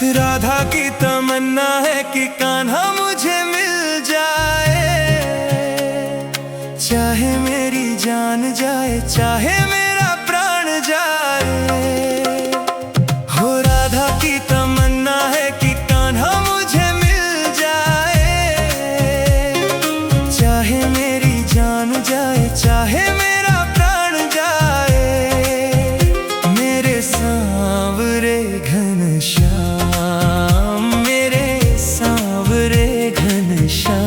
राधा की तमन्ना है कि कान्हा मुझे मिल जाए, चाहे मेरी जान जाए चाहे मेरा प्राण जाए। हो राधा की तमन्ना है कि कान्हा मुझे मिल जाए, चाहे मेरी जान जाए चाहे मेरा प्राण जाए। मेरे सांवरे घनश्याम, मेरे सांवरे घनश्याम।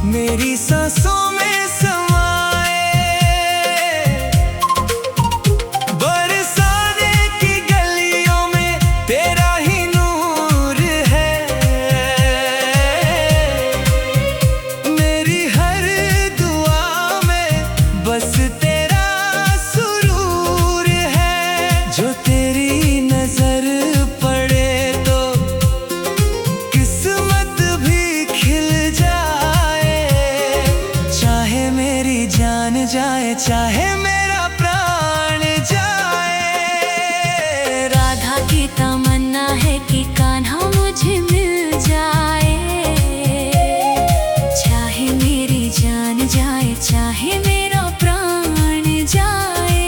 मेरी सांसों में समाए, बरसाने की गलियों में तेरा ही नूर है। मेरी हर दुआ में बस तेरा सुरूर है। जो तेरी नजर पड़े तो किस्मत भी खिल जाए, चाहे मेरी जान जाए चाहे मेरा प्राण जाए। राधा की तमन्ना है कि कान्हा मुझे मिल जाए, चाहे मेरी जान जाए चाहे मेरा प्राण जाए।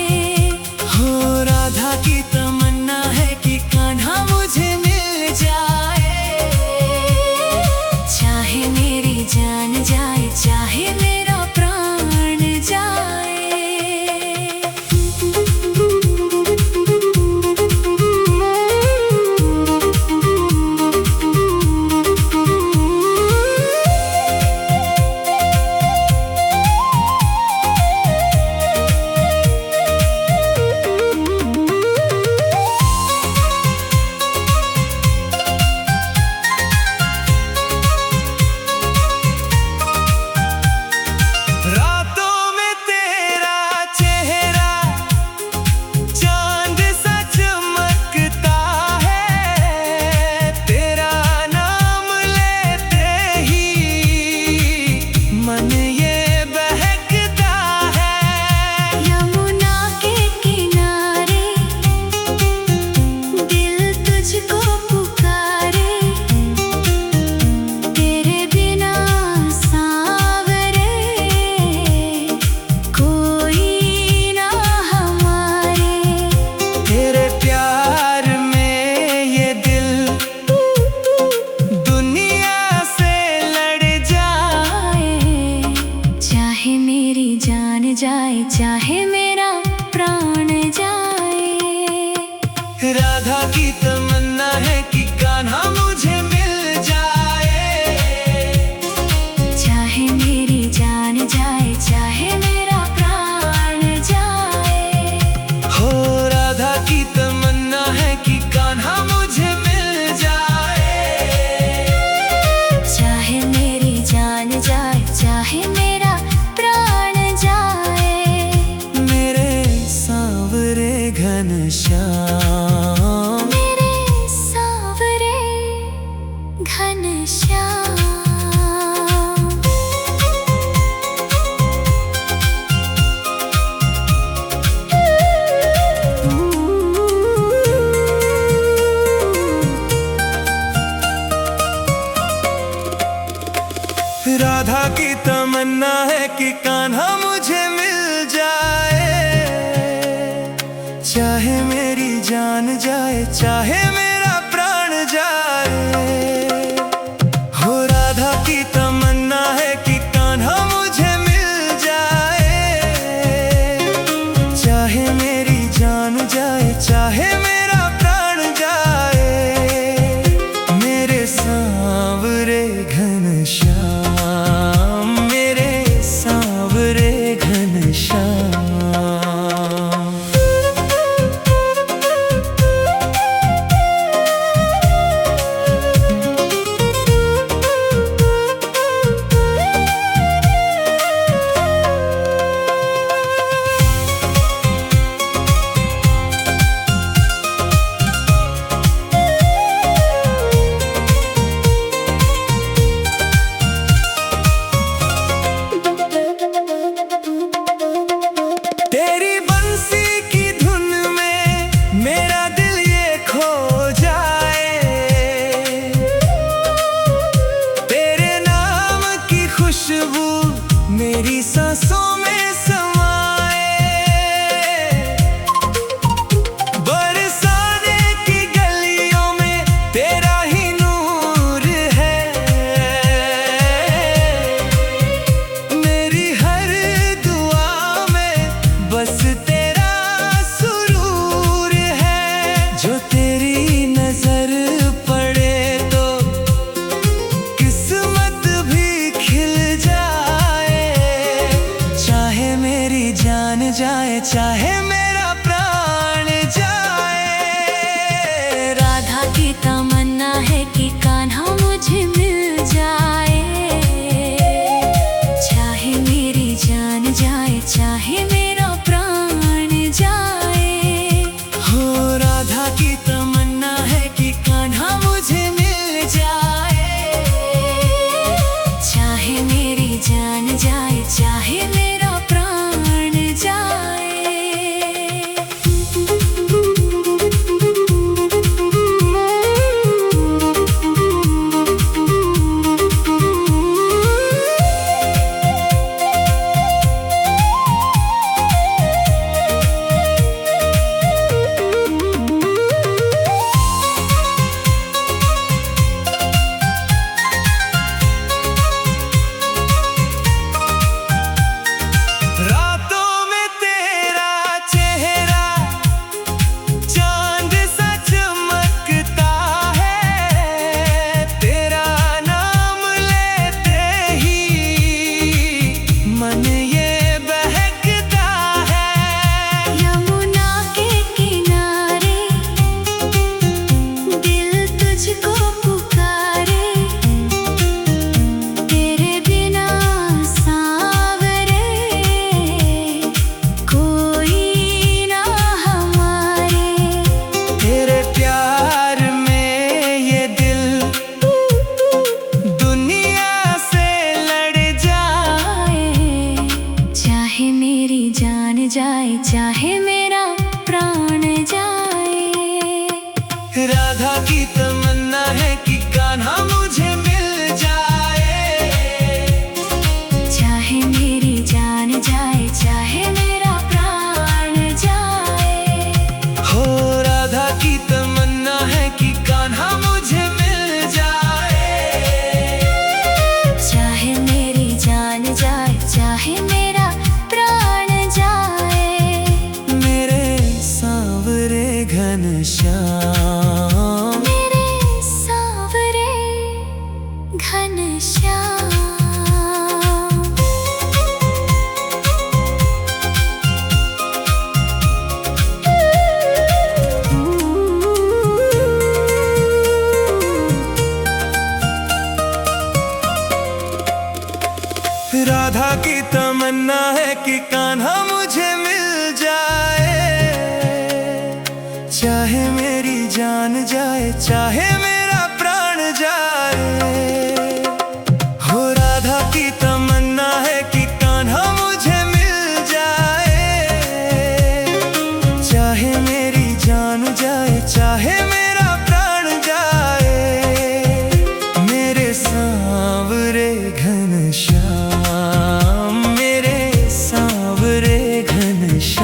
हो राधा की तमन्ना है कि कान्हा मुझे मिल जाए, चाहे मेरी जान जाए चाहे मेरा प्राण जाए। जाए चाहे मेरा प्राण जाए। राधा की तमन्ना है कि कान्हा मुझे मिल जाए, चाहे मेरी जान जाए चाहे मेरा प्राण जाए। हो राधा की तमन्ना है कि कान्हा मुझे मिल जाए, चाहे मेरी जान जाए चाहे मेरा प्राण जाए। मेरे सांवरे घनश्याम, मेरे सांवरे घनश्याम। राधा की तमन्ना है कि कान्हा मुझे मिल जाए, चाहे मेरी जान जाए चाहे मेरा प्राण जाए। हो राधा की तमन्ना है कि कान्हा मुझे मिल जाए, चाहे मेरी जान जाए चाहे मेरा प्राण जाए। मेरे सांवरे सांवरे घनश्याम, मेरे सांवरे घनश्याम। तेरी बंसी की धुन में मेरा दिल ये खो जाए, तेरे नाम की खुशबू मेरी सांसों में समाए। बरसाने की गलियों में तेरा ही नूर है, मेरी हर दुआ में बस तेरा सुरूर है। जो तेरी नजर पड़े तो किस्मत भी खिल जाए, चाहे मेरी जान जाए चाहे मेरा प्राण जाए। राधा की तमन्ना है कि कान्हा मुझे मिल जाए, चाहे मेरी जान जाए चाहे मेरा प्राण जाए। हो राधा की तमन्ना है कि कान्हा मुझे मिल जाए, चाहे मेरी जान जाए चाहे मेरा प्राण जाए। रातों में तेरा चेहरा चांद सा चमकता है, तेरा नाम लेते ही मन ये बहकता है। यमुना के किनारे दिल तुझको पुकारे, तेरे बिना सांवरे कोई ना हमारे। तेरे प्यार में ये दिल दुनिया से लड़ जाए, चाहे मेरी जान जाए चाहे मेरा प्राण जाए। राधा की तमन्ना है कि कान्हा मुझे मिल जाए, चाहे मेरी जान जाए चाहे मेरा प्राण जाए। हो राधा की तमन्ना है कि कान्हा मुझे मिल जाए, चाहे मेरी जान जाए चाहे मेरा प्राण जाए। मेरे सांवरे घनश्याम, मेरे सांवरे घनश्याम। राधा की तमन्ना है कि कान्हा मुझे मिल जाए, चाहे मेरी जान जाए चाहे मेरा प्राण जाए। हो राधा की तमन्ना है कि कान्हा मुझे मिल जाए, चाहे मेरी जान जाए चाहे मेरा प्राण जाए। मेरे सांवरे घनश्याम, मेरे सांवरे घनश्याम।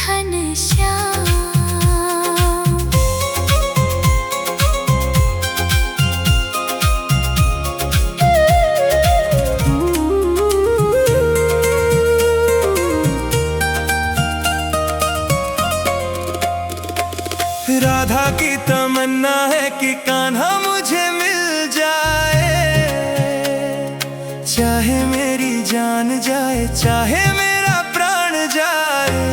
घनश्याम। राधा की तमन्ना है कि कान्हा मुझे मिल जाए, चाहे मेरी जान जाए चाहे मेरा प्राण जाए।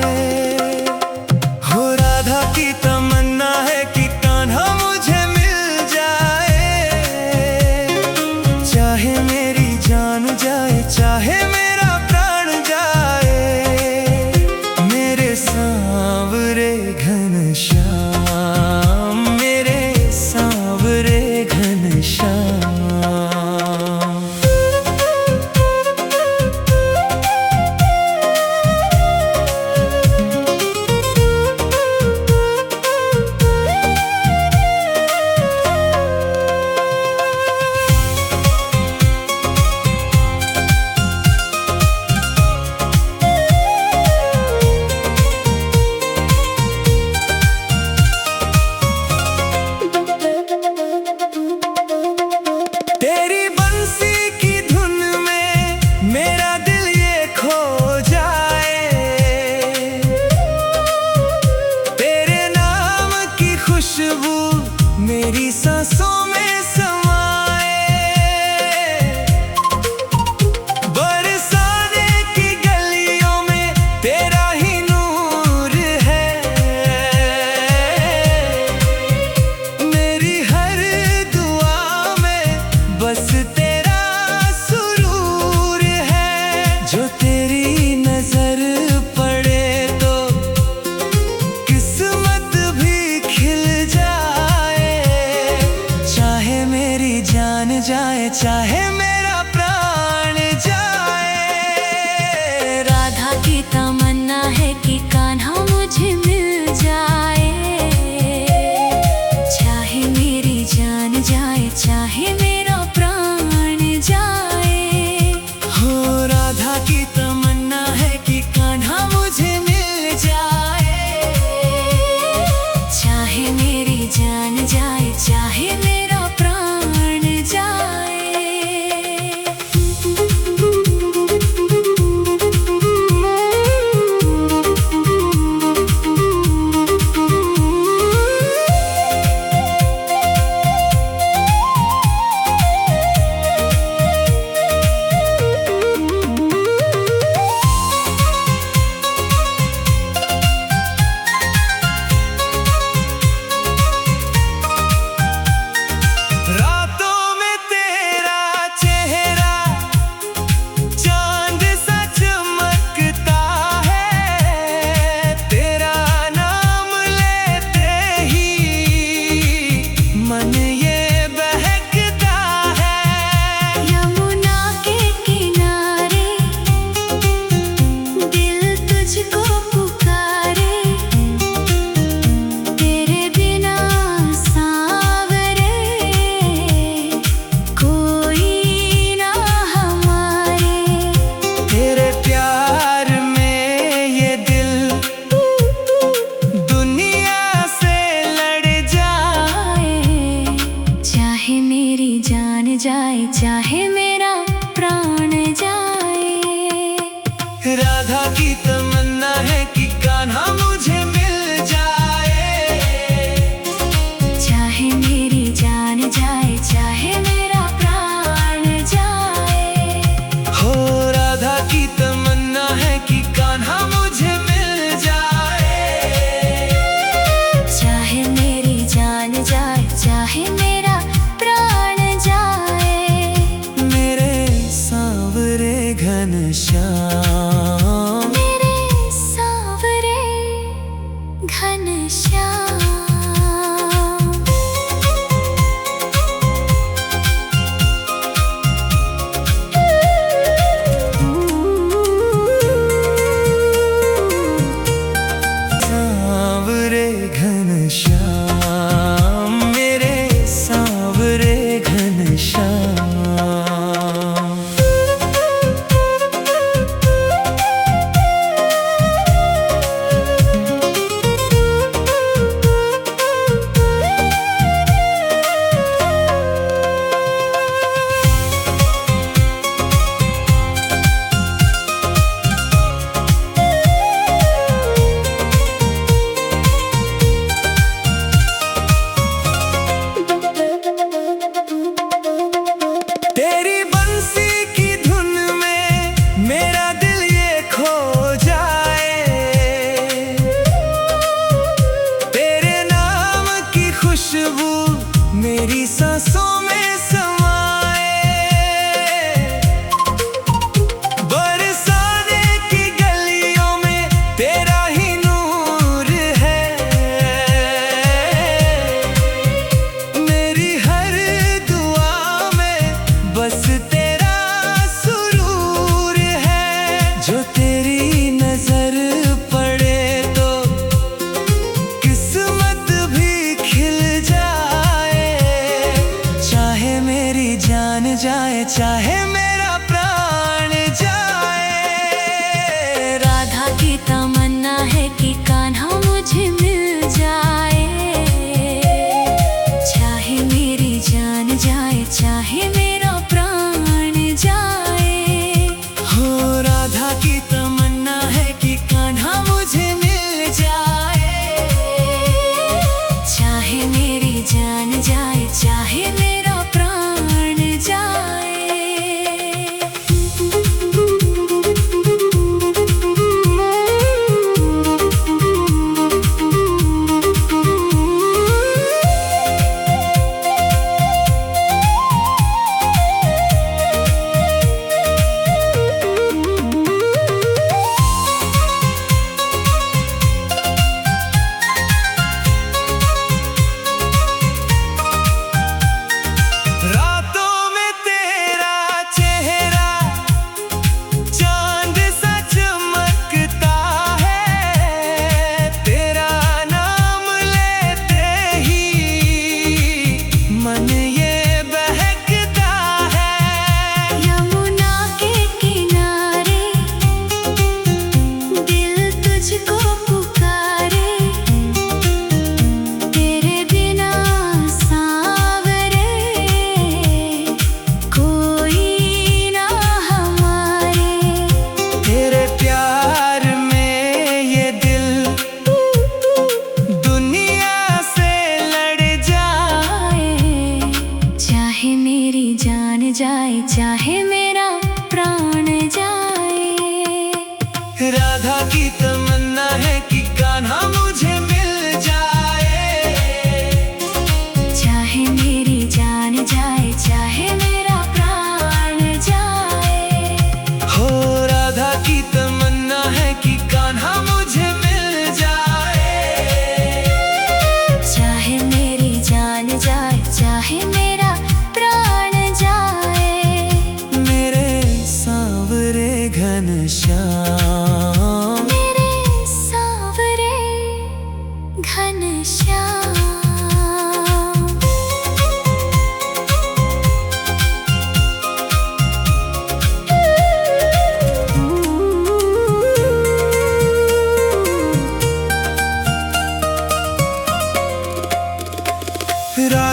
हो राधा की तमन्ना है कि कान्हा मुझे मिल जाए, चाहे मेरी जान जाए चाहे मेरा प्राण जाए। मेरे सांवरे घनश्याम,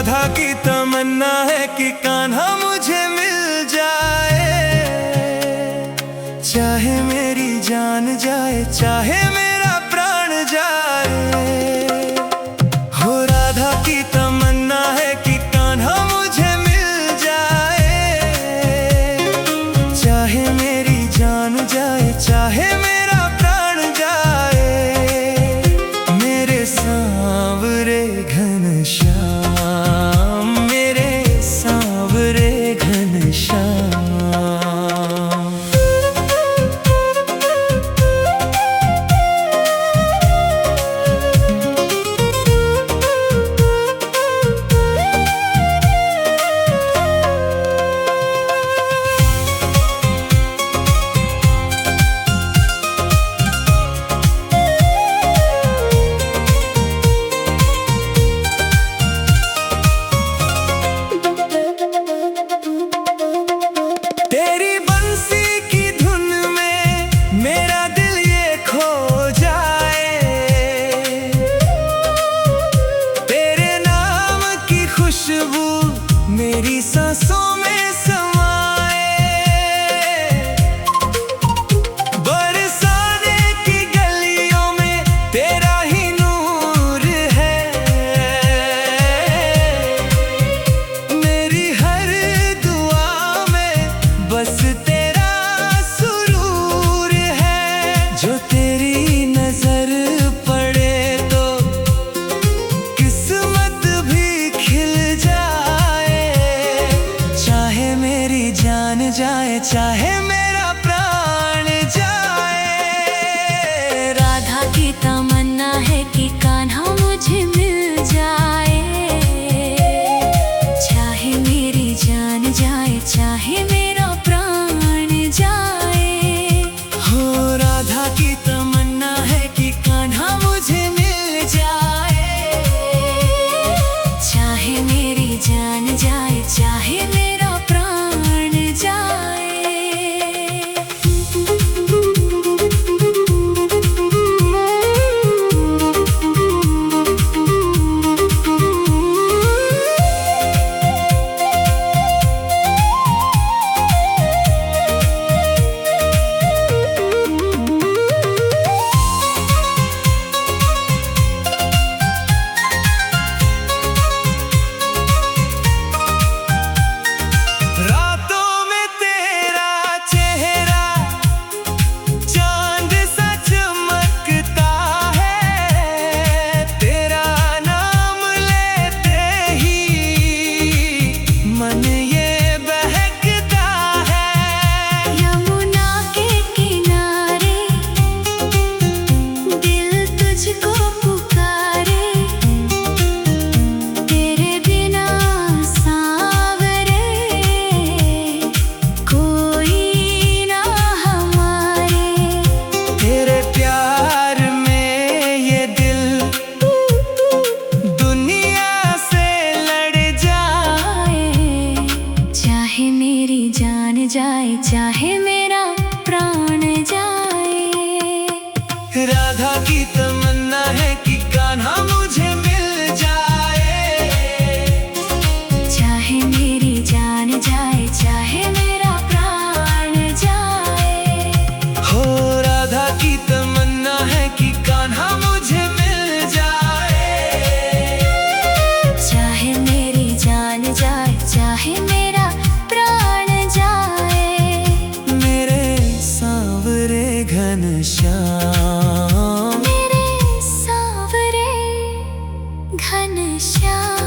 राधा की तमन्ना है कि कान्हा मुझे मिल जाए, चाहे मेरी जान जाए चाहे मेरा प्राण जाए। हो राधा की तमन्ना है कि कान्हा मुझे मिल जाए, चाहे मेरी जान जाए चाहे मेरा प्राण जाए। मेरे सांवरे घनश्याम, मेरे सांवरे घनश्याम। तेरी बंसी की धुन में मेरा दिल ये खो जाए, तेरे नाम की खुशबू मेरी सांसों में समाए। बरसाने की गलियों में तेरा ही नूर है, मेरी हर दुआ में बस तेरा सुरूर है। जो तेरी नजर पड़े तो किस्मत भी खिल जाए, चाहे मेरी जान जाए चाहे मेरा प्राण जाए। राधा की तमन्ना है कि कान्हा मुझे मिल जाए, चाहे मेरी जान जाए चाहे मेरा प्राण जाए। हो राधा की तमन्ना है कि कान्हा मुझे मिल जाए, चाहे मेरी जान जाए चाहे मेरा प्राण जाए। रातों में तेरा चेहरा चांद सा चमकता है, तेरा नाम लेते ही मन ये बहकता है। यमुना के किनारे दिल तुझको पुकारे, तेरे बिना सांवरे कोई ना हमारे। तेरे प्यार में ये दिल दुनिया से लड़ जाए, चाहे मेरी जान जाए चाहे मेरा प्राण जाए। राधा की तमन्ना है कि कान्हा मुझे मिल जाए, चाहे मेरी जान जाए चाहे मेरा प्राण जाए। हो राधा की तमन्ना है कि कान्हा मुझे मिल जाए, चाहे मेरी जान जाए चाहे मेरा प्राण जाए। मेरे सांवरे घनश्याम। मेरे सांवरे घनश्याम।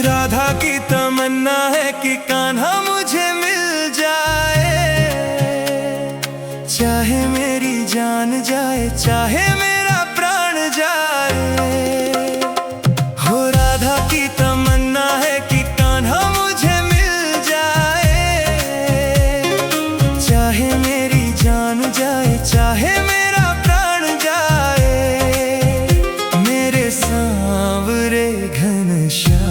राधा की तमन्ना है कि कान्हा मुझे मिल जाए, चाहे मेरी जान जाए चाहे मेरा प्राण जाए। हो राधा की तमन्ना है कि कान्हा मुझे मिल जाए, चाहे मेरी जान जाए चाहे मेरा प्राण जाए। मेरे सांवरे घनश्याम।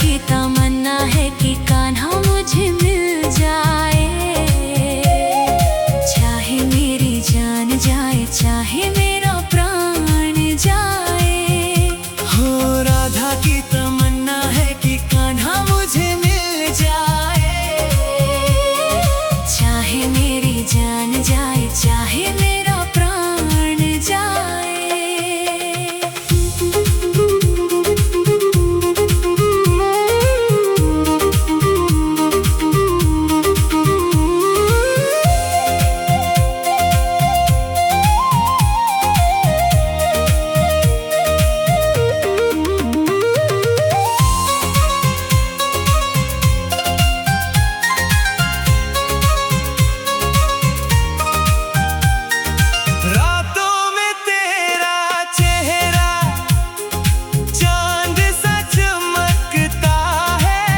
की तमन्ना है कि कान्हा मुझे मिल जाए। चाहे मेरी जान जाए, चाहे मेरा प्राण जाए। हो राधा की तमन्ना है कि कान्हा मुझे मिल जाए। चाहे मेरी जान जाए, चाहे मेरा प्राण जाए। रातों में तेरा चेहरा चांद सा चमकता है।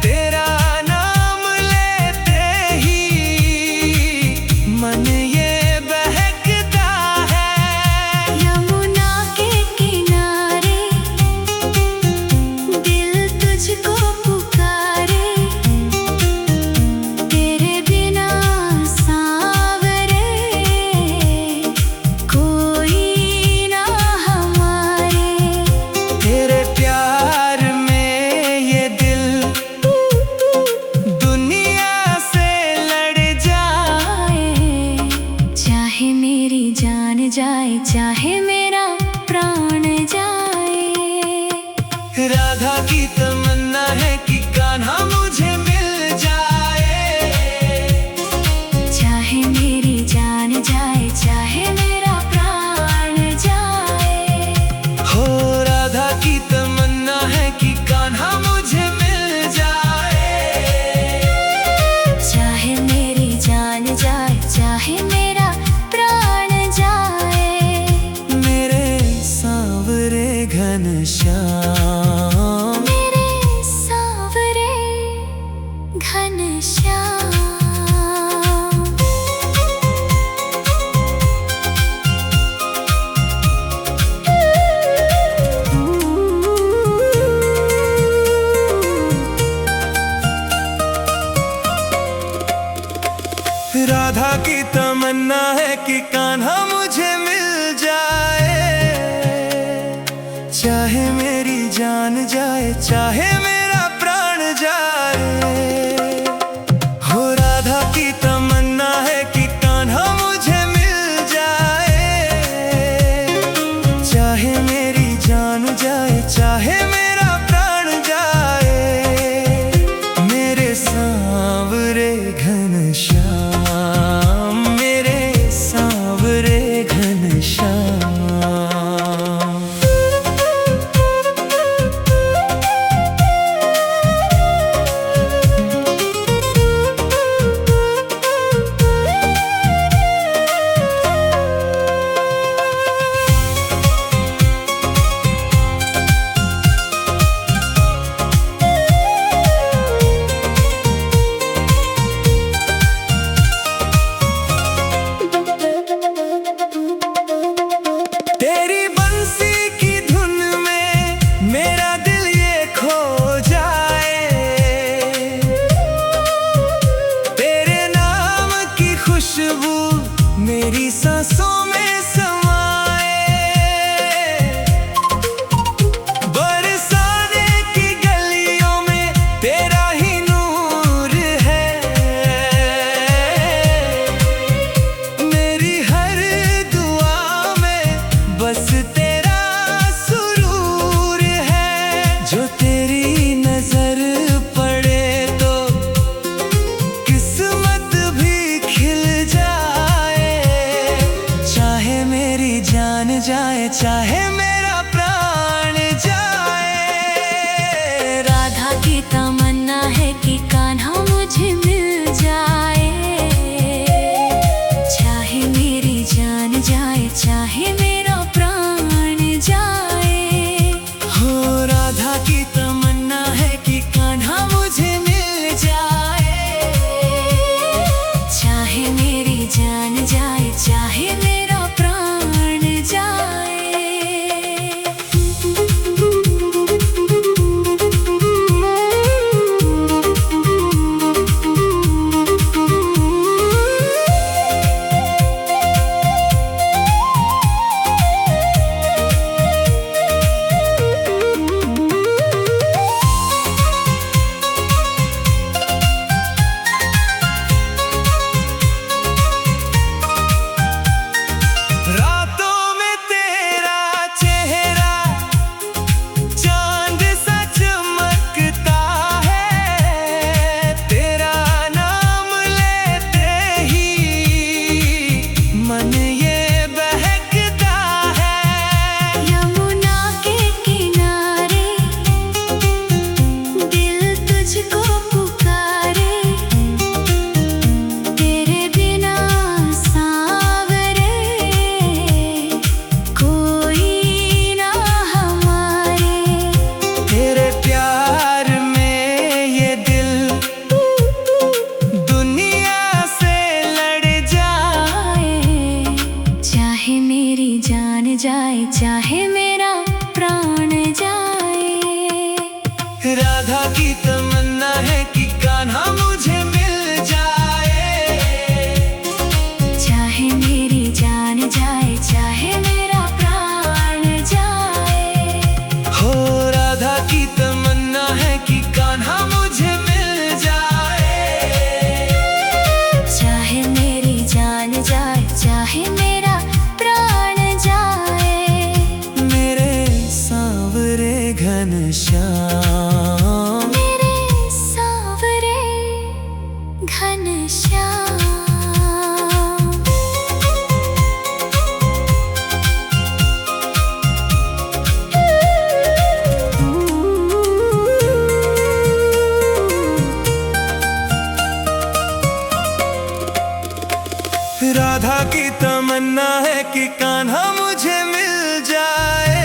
तेरा नाम लेते ही मन ये बहकता है। यमुना के किनारे दिल तुझको पुकारे। तेरे बिना सांवरे कोई ना हमारे। तेरे प्यार में ये दिल दुनिया से लड़ जाए। चाहे मेरी जान जाए, चाहे मेरा प्राण जाए। राधा की तमन्ना है कि कान्हा मुझे मिल जाए। चाहे मेरी जान जाए, चाहे मेरा प्राण जाए। हो राधा की तमन्ना है कि कान्हा मुझे मिल जाए। चाहे मेरी जान जाए, चाहे मेरा प्राण जाए। मेरे सांवरे घनश्याम, मेरे सांवरे घनश्याम। राधा की तमन्ना है कि कान्हा मुझे मिल जाए। चाहे मेरी जान जाए, चाहे मेरा प्राण जाए। हो राधा की तमन्ना है कि कान्हा मुझे मिल जाए। चाहे मेरी जान जाए, चाहे मेरा प्राण जाए। मेरे सांवरे घनश्याम, मेरे सांवरे घनश्याम। राधा की तमन्ना है कि कान्हा मुझे मिल जाए। चाहे मेरी जान जाए, चाहे मेरा प्राण जाए। हो राधा की तमन्ना है कि कान्हा मुझे मिल जाए। चाहे मेरी जान जाए, चाहे मेरा प्राण जाए। मेरे सांवरे घनश्याम, मेरे सांवरे घनश्याम। राधा की तमन्ना है कि कान्हा मुझे मिल जाए।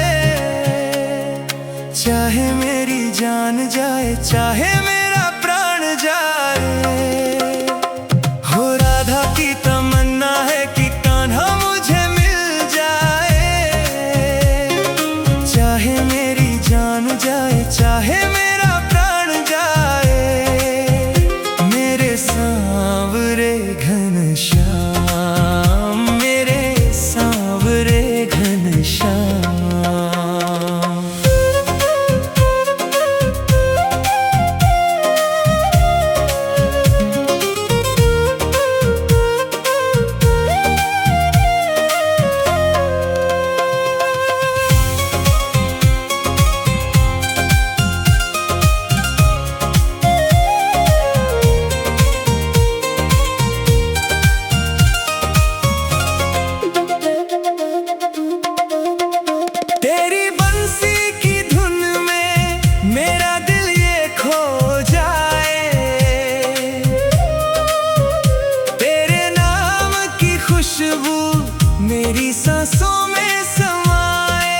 चाहे मेरी जान जाए, चाहे मेरा प्राण जाए। हो राधा की तमन्ना है कि कान्हा मुझे मिल जाए। चाहे मेरी जान जाए, चाहे मेरा प्राण जाए। मेरे सांवरे घनश्याम, मेरे सांवरे घनश्याम। तेरी बंसी की धुन में मेरा दिल ये खो जाए। तेरे नाम की खुशबू मेरी सांसों में समाए।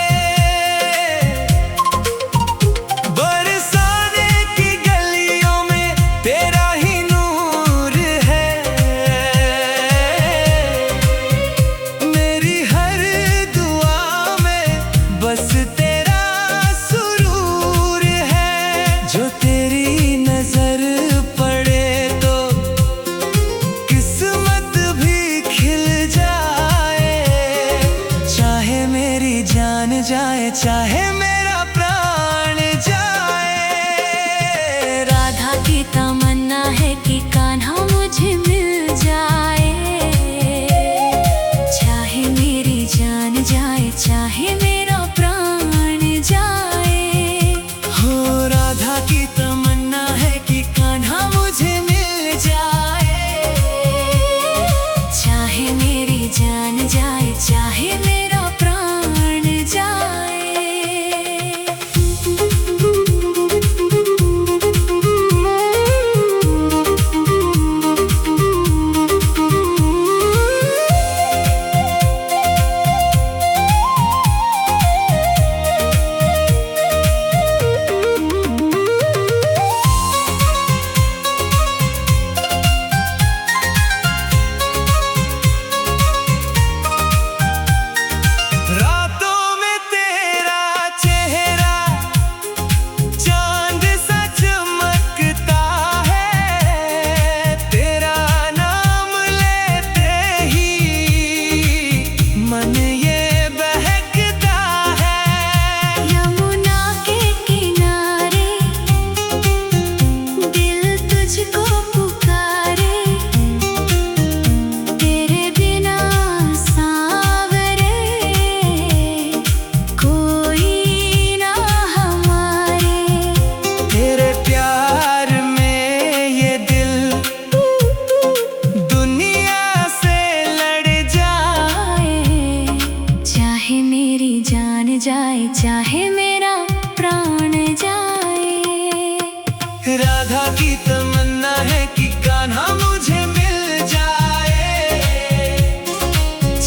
बरसाने की गलियों में तेरा ही नूर है। मेरी हर दुआ में बस तेरा सुरूर है। जो तेरी नजर पड़े तो किस्मत भी खिल जाए। चाहे मेरी जान जाए, चाहे मेरा प्राण जाए। राधा की तमन्ना है कि कान्हा मुझे मिल जाए। चाहे मेरी जान जाए, चाहे मेरा प्राण जाए। हो राधा की तमन्ना है कि कान्हा मुझे मिल जाए। चाहे मेरी जान जाए, चाहे मेरा प्राण जाए। रातों में तेरा चेहरा चांद सा चमकता है। तेरा नाम लेते ही मन ये बहकता है। यमुना के किनारे दिल तुझको पुकारे। तेरे बिना सांवरे कोई ना हमारे। तेरे प्यार में ये दिल दुनिया से लड़ जाए। चाहे मेरी जान जाए, चाहे मेरा प्राण जाए। राधा की तमन्ना है कि कान्हा मुझे मिल जाए।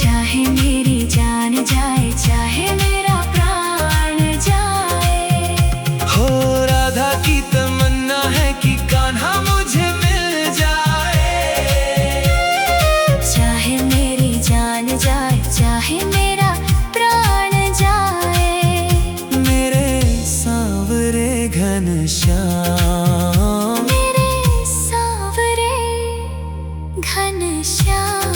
चाहे मेरी जान जाए, चाहे मेरा प्राण जाए। हो राधा की तमन्ना है कि कान्हा मुझे मिल जाए। चाहे मेरी जान जाए, चाहे मेरा प्राण जाए। मेरे सांवरे घन घनश्याम, मेरे सांवरे घनश्याम।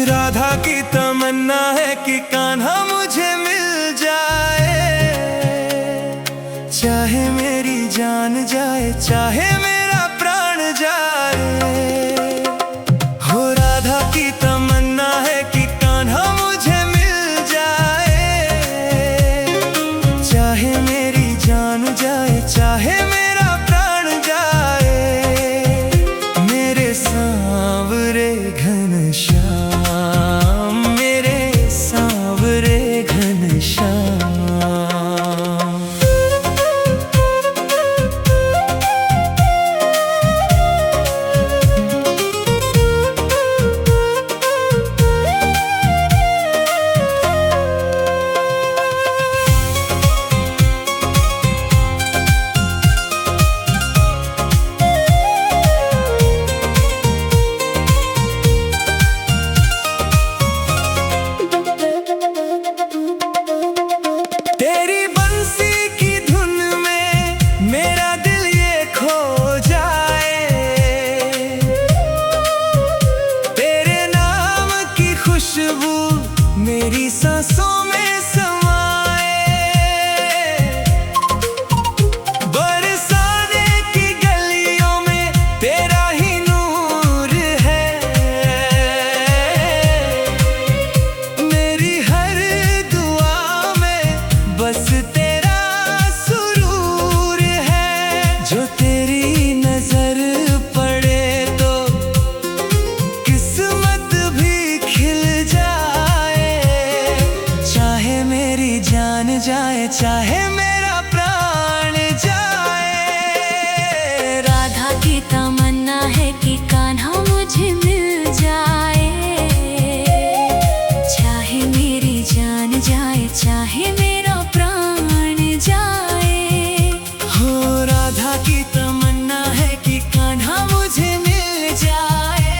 राधा की तमन्ना है कि कान्हा मुझे मिल जाए, चाहे मेरी जान जाए चाहे मेरा प्राण जाए। हो राधा की तमन्ना है कि कान्हा मुझे मिल जाए, चाहे मेरी जान जाए चाहे मेरा प्राण जाए। मेरे सांवरे घनश्याम, मेरे सांवरे घनश्याम। तेरी बंसी की धुन में मेरा दिल ये खो जाए, तेरे नाम की खुशबू मेरी सांसों में समाए। बरसाने की गलियों में तेरा ही नूर है, मेरी हर दुआ में बस तेरा सुरूर है। जो तेरी नजर पड़े तो किस्मत भी खिल जाए, चाहे मेरी जान जाए चाहे मेरा प्राण जाए। राधा की तमन्ना है कि कान्हा मुझे मिल जाए, चाहे मेरी जान जाए चाहे मेरा प्राण जाए। हो राधा की तमन्ना है कि कान्हा मुझे मिल जाए,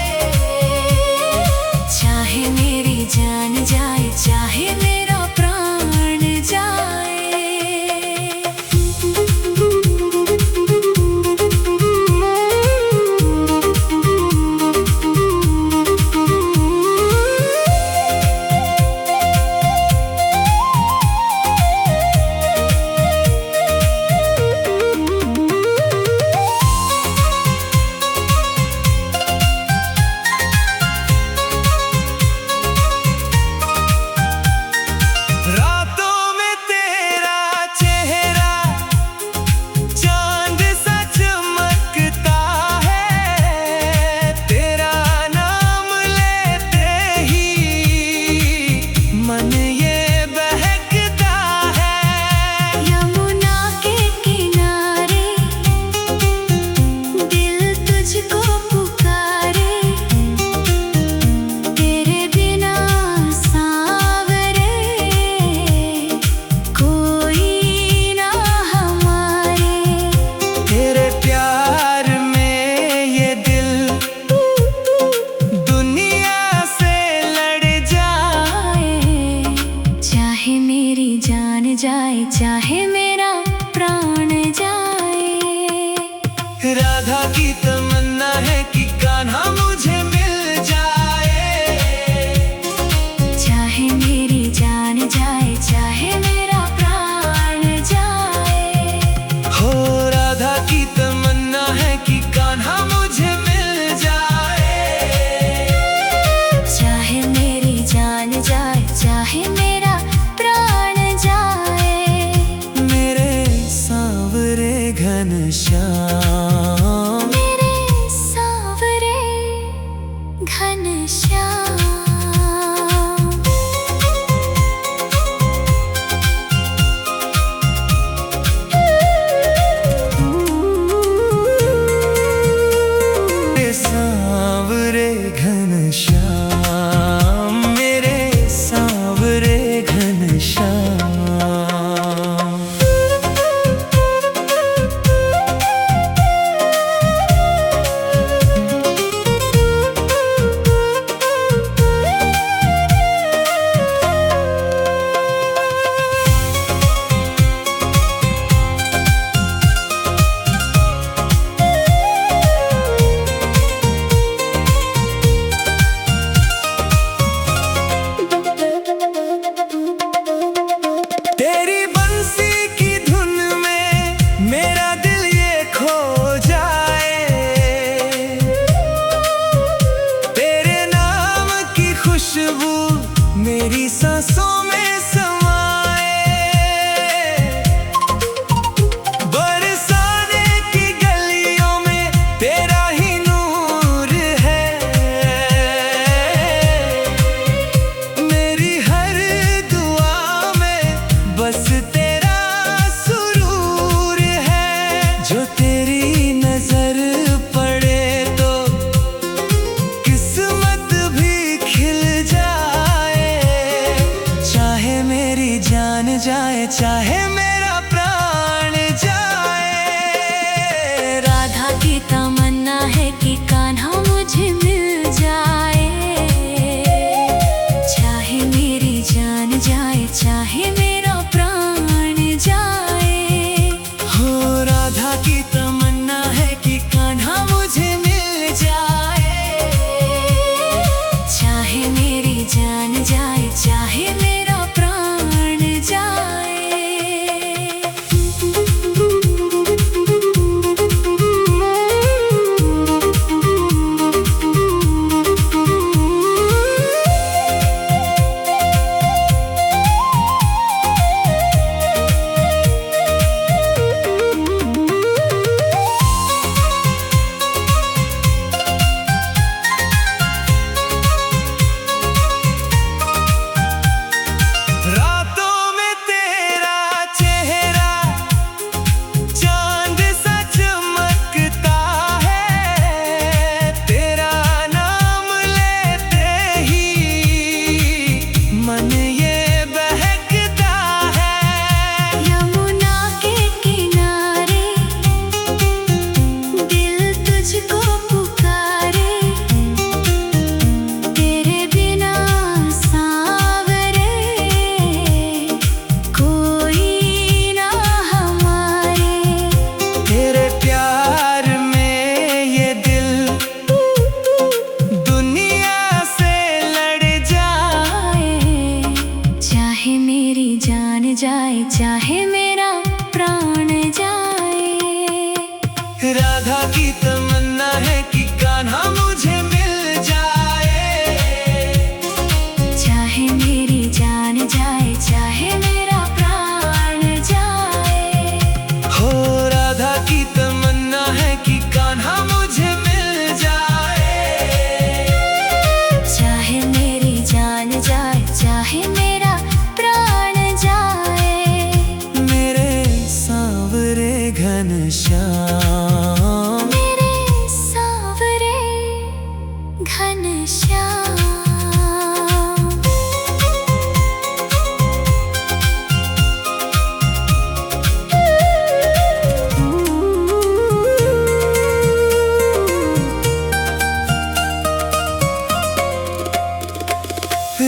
चाहे मेरी जान जाए चाहे मेरा प्राण जाए। रातों में तेरा चेहरा चांद सा चमकता है, तेरा नाम लेते ही मन ये बहकता है। यमुना के किनारे दिल तुझको पुकारे, तेरे बिना सांवरे कोई ना हमारे। तेरे प्यार में ये दिल दुनिया से लड़ जाए, चाहे मेरी जान जाए चाहे मेरा प्राण जाए। राधा की तमन्ना है कि कान्हा मुझे मिल जाए, चाहे मेरी जान जाए चाहे मेरा प्राण जाए। हो राधा की तमन्ना है कि कान्हा मुझे मिल जाए, चाहे मेरी जान जाए चाहे मेरा प्राण जाए। मेरे सांवरे घनश्याम, मेरे सांवरे घनश्याम। मेरे सांवरे घनश्याम, मेरे सांवरे घनश्याम। घनश्याम, मेरे सांवरे घनश्याम।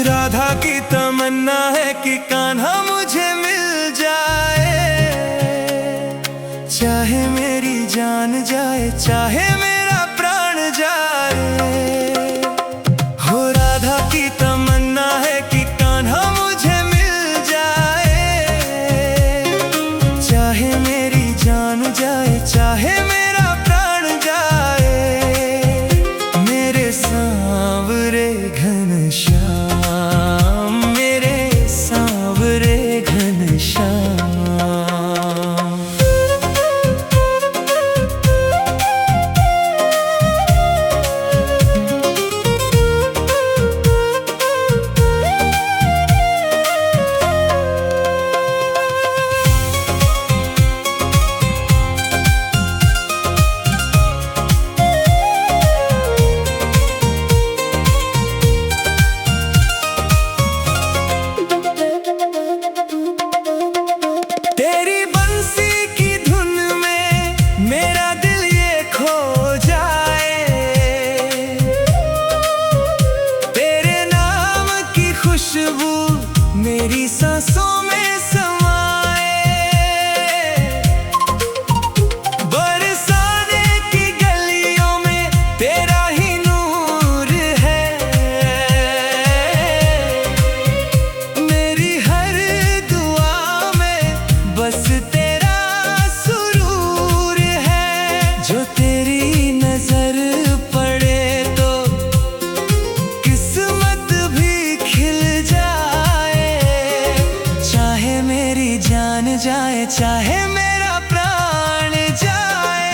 राधा की तमन्ना है कि कान्हा मुझे मिल जाए, चाहे मेरी जान जाए, चाहे मेरा प्राण जाए। हो राधा की तमन्ना है कि कान्हा मुझे मिल जाए, चाहे मेरी जान जाए, चाहे मेरा प्राण जाए। मेरे सांवरे घनश्याम, मेरे सांवरे घनश्याम। तेरी बंसी की धुन में मेरा दिल ये खो जाए, तेरे नाम की खुशबू मेरी सांसों में समाए। बरसाने की गलियों में तेरा ही नूर है, मेरी हर दुआ में बस तेरा सुरूर है। जो तेरी नजर पड़े तो किस्मत भी खिल जाए, चाहे मेरी जान जाए, चाहे मेरा प्राण जाए।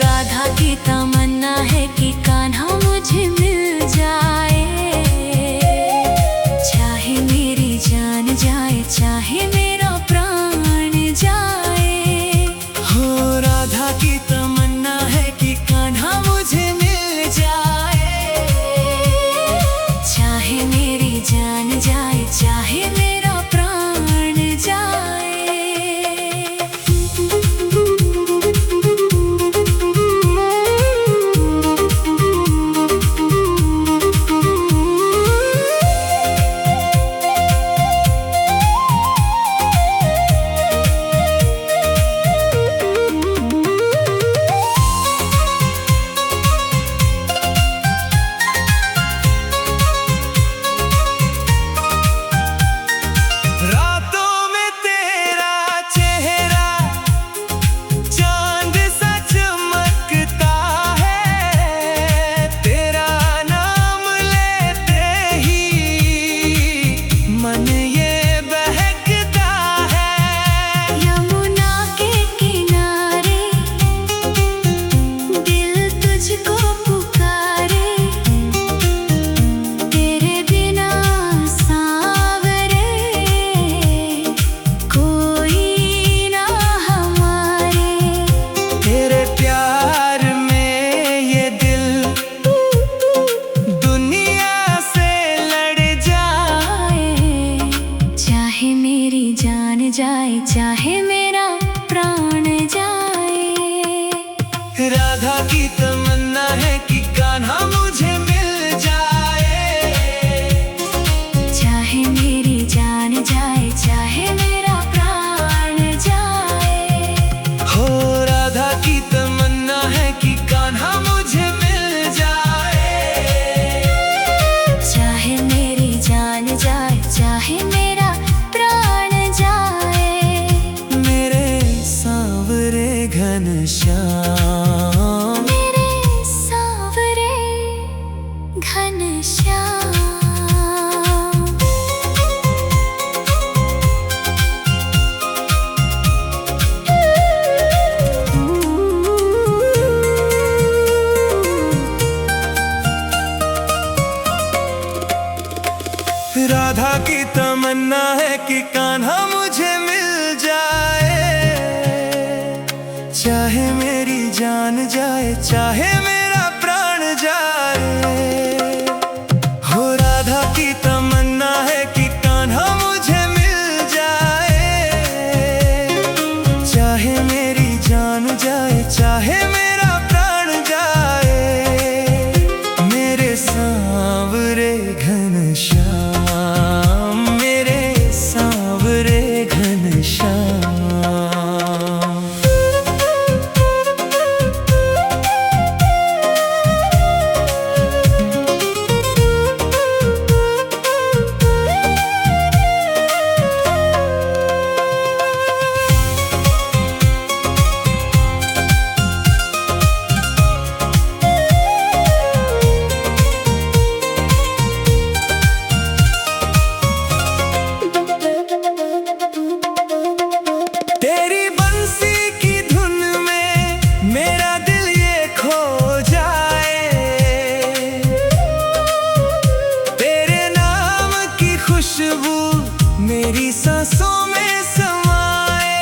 राधा की तमन्ना है कि कान्हा मुझे मिल जाए, चाहे मेरी जान जाए, चाहे मेरा प्राण जाए। हो राधा की तमन्ना है कि कान्हा मुझे मिल जाए, चाहे मेरी जान जाए, चाहे मेरा प्राण जाए। रातों में तेरा चेहरा चांद सा चमकता है, तेरा नाम लेते ही मन ये बहकता है। यमुना के किनारे दिल तुझको पुकारे, तेरे बिना सांवरे कोई ना हमारे। तेरे प्यार में ये दिल दुनिया से लड़ जाए, चाहे मेरी जान जाए, चाहे मेरा प्राण जाए। राधा की तमन्ना है कि कान्हा मुझे मिल जाए, चाहे मेरी जान जाए, चाहे मेरा प्राण जाए। हो राधा की तमन्ना है कि कान्हा मुझे मिल जाए, चाहे मेरी जान जाए, चाहे मेरा प्राण जाए। मेरे सांवरे घनश्याम, मेरे सांवरे घनश्याम। राधा की तमन्ना है कि कान्हा मुझे मिल जाए, जाए चाहे मेरा प्राण जाए। हो राधा की तमन्ना है कि कान्हा मुझे मिल जाए। चाहे मेरी जान जाए चाहे मेरा प्राण जाए। मेरे सांवरे घनश्याम, मेरे सांवरे घनश्याम। तेरी बंसी की धुन में मेरा दिल ये खो जाए। तेरे नाम की खुशबू मेरी सांसों में समाए।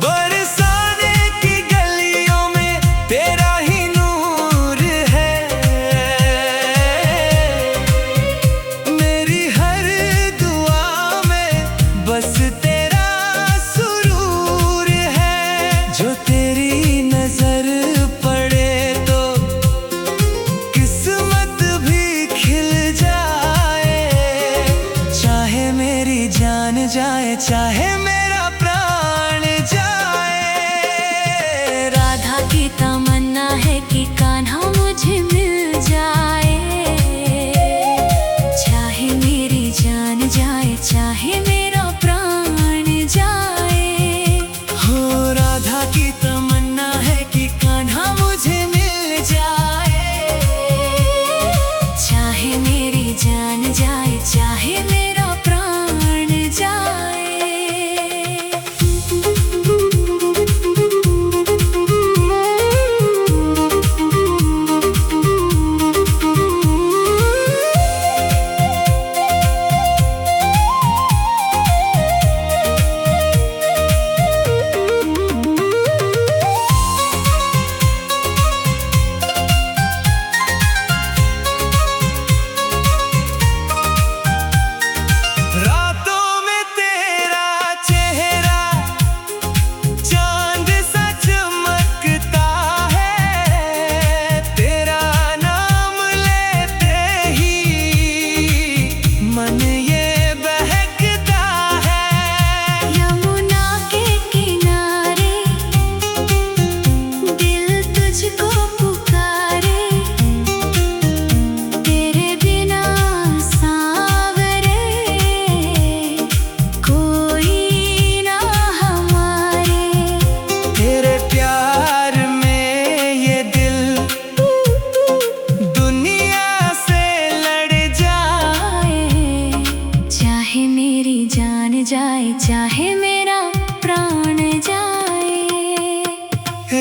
बरसाने की गलियों में तेरा ही नूर है। मेरी हर दुआ में बस तेरा सुरूर है। जो तेरी नजर पड़े तो किस्मत भी खिल जाए। चाहे मेरी जान जाए चाहे मेरा प्राण जाए। राधा की तमन्ना है कि कान्हा मुझे मिल जाए। चाहे मेरी जान जाए चाहे मेरा प्राण जाए। हो राधा की तमन्ना है कि कान्हा मुझे मिल जाए। चाहे मेरी जान जाए चाहे मेरा प्राण जाए। रातों में तेरा चेहरा चांद सा चमकता है। तेरा नाम लेते ही मन ये बहकता है। यमुना के किनारे दिल तुझको पुकारे। तेरे बिना सांवरे कोई ना हमारे। तेरे प्यार में ये दिल दुनिया से लड़ जाए। चाहे मेरी जान जाए चाहे मेरा प्राण जाए।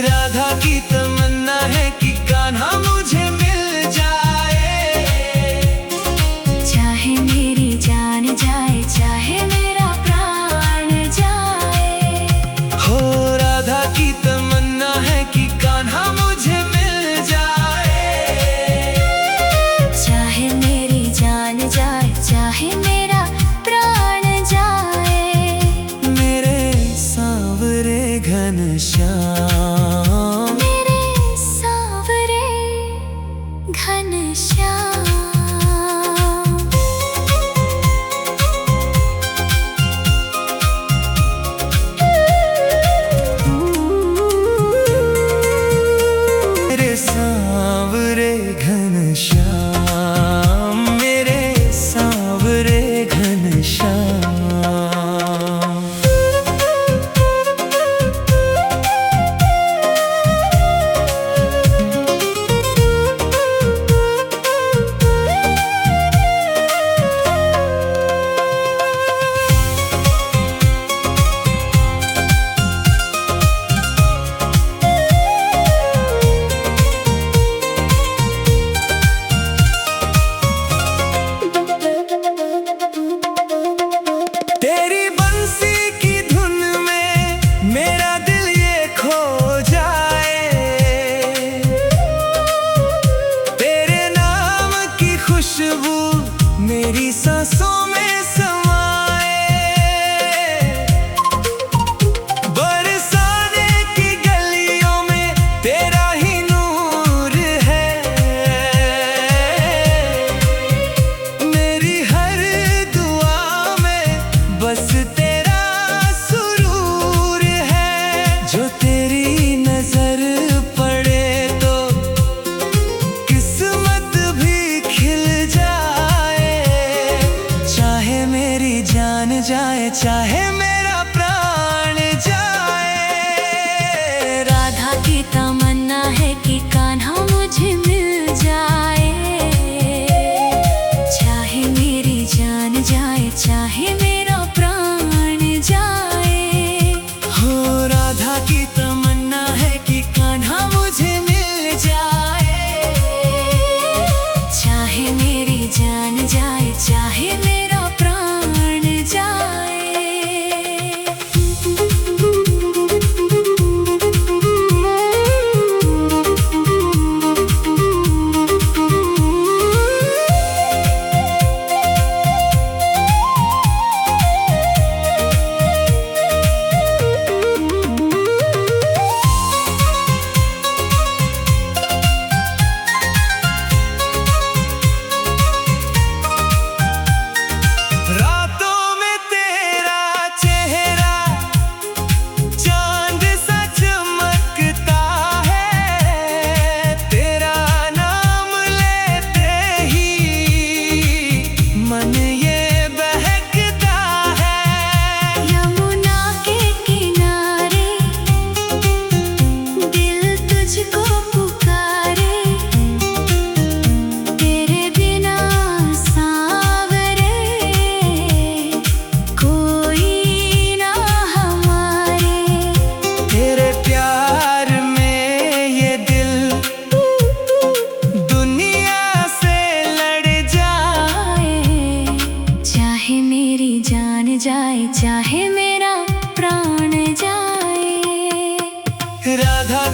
राधा की तमन्ना है कि कान्हा मुझे मिल जाए। चाहे मेरी जान जाए चाहे मेरा प्राण जाए। हो राधा की तमन्ना है कि कान्हा मुझे मिल जाए। चाहे मेरी जान जाए चाहे मेरा प्राण जाए। मेरे सांवरे घनश्याम, मेरे सांवरे घनश्याम। मेरे सांवरे घनश्याम, मेरे सांवरे घनश्याम।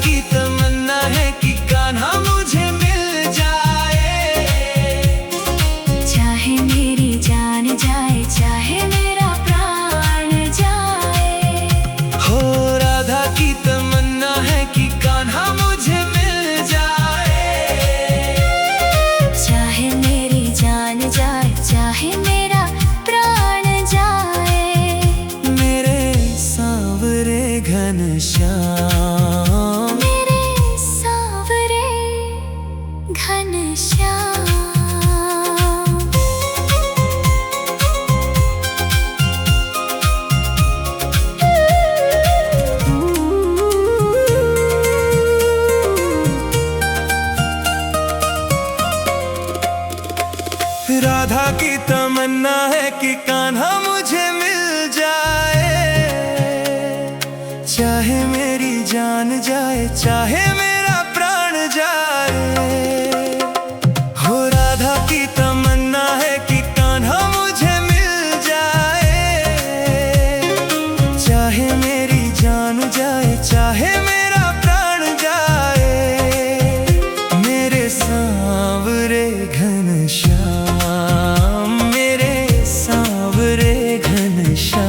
की तमन्ना है कि कान्हा मुझे मिल जाए। चाहे मेरी जान जाए, चाहे मेरा प्राण जाए। हो राधा की तमन्ना है कि कान्हा मुझे मिल जाए। चाहे मेरी जान जाए, चाहे मेरा प्राण जाए। मेरे सांवरे घनश्याम, मेरे सांवरे घनश्याम। राधा की तमन्ना है कि कान्हा मुझे मिल जाए। चाहे मेरी जान जाए, चाहे मेरा प्राण जाए। हो राधा की तमन्ना है कि कान्हा मुझे मिल जाए। चाहे मेरी जान जाए, चाहे मेरा प्राण जाए। मेरे सांवरे घनश्याम, मेरे सांवरे घनश्याम।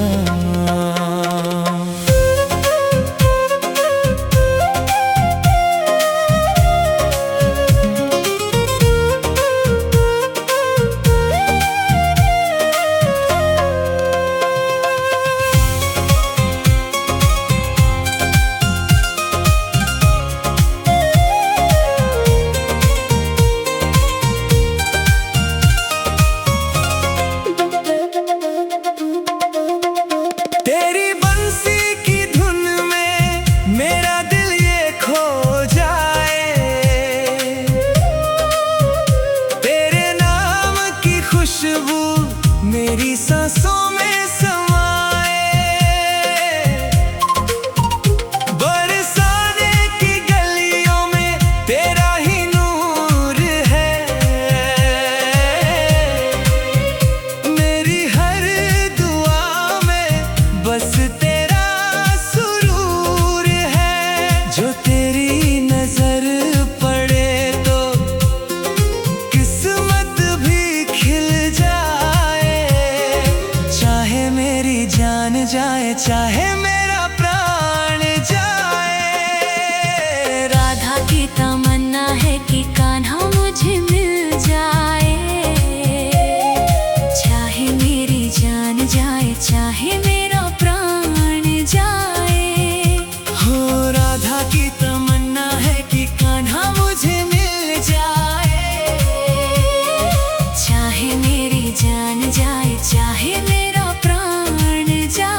तेरी बंसी की धुन में मेरा दिल ये खो जाए। तेरे नाम की खुशबू मेरी सांसों में समाए। बरसाने की गलियों में तेरा ही नूर है। मेरी हर दुआ में बस तेरा सुरूर है। जो तेरी नजर पड़े तो किस्मत भी खिल जाए। चाहे मेरी जान जाए, चाहे मेरा प्राण जाए। राधा की तमन्ना है कि कान्हा मुझे मिल जाए। चाहे मेरी जान जाए, चाहे मेरा प्राण जाए। हो राधा की तमन्ना है कि कान्हा मुझे मिल जाए। चाहे मेरी जान जाए, चाहे मेरा प्राण जाए।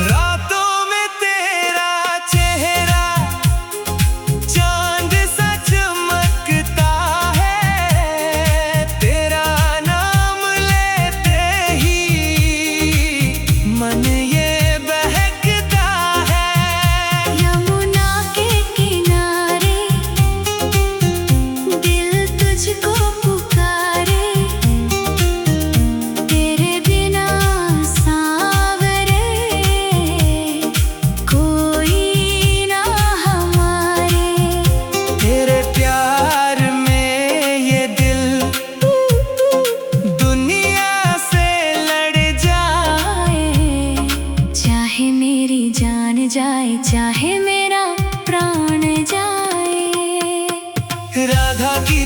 रातों में तेरा चेहरा चांद सा चमकता है। तेरा नाम लेते ही मन ये बहकता है। यमुना के किनारे दिल तुझको पुकारे। तेरे बिना सांवरे कोई ना हमारे। तेरे प्यार में ये दिल दुनिया से लड़ जाए। चाहे मेरी जान जाए, चाहे मेरा प्राण जाए। राधा की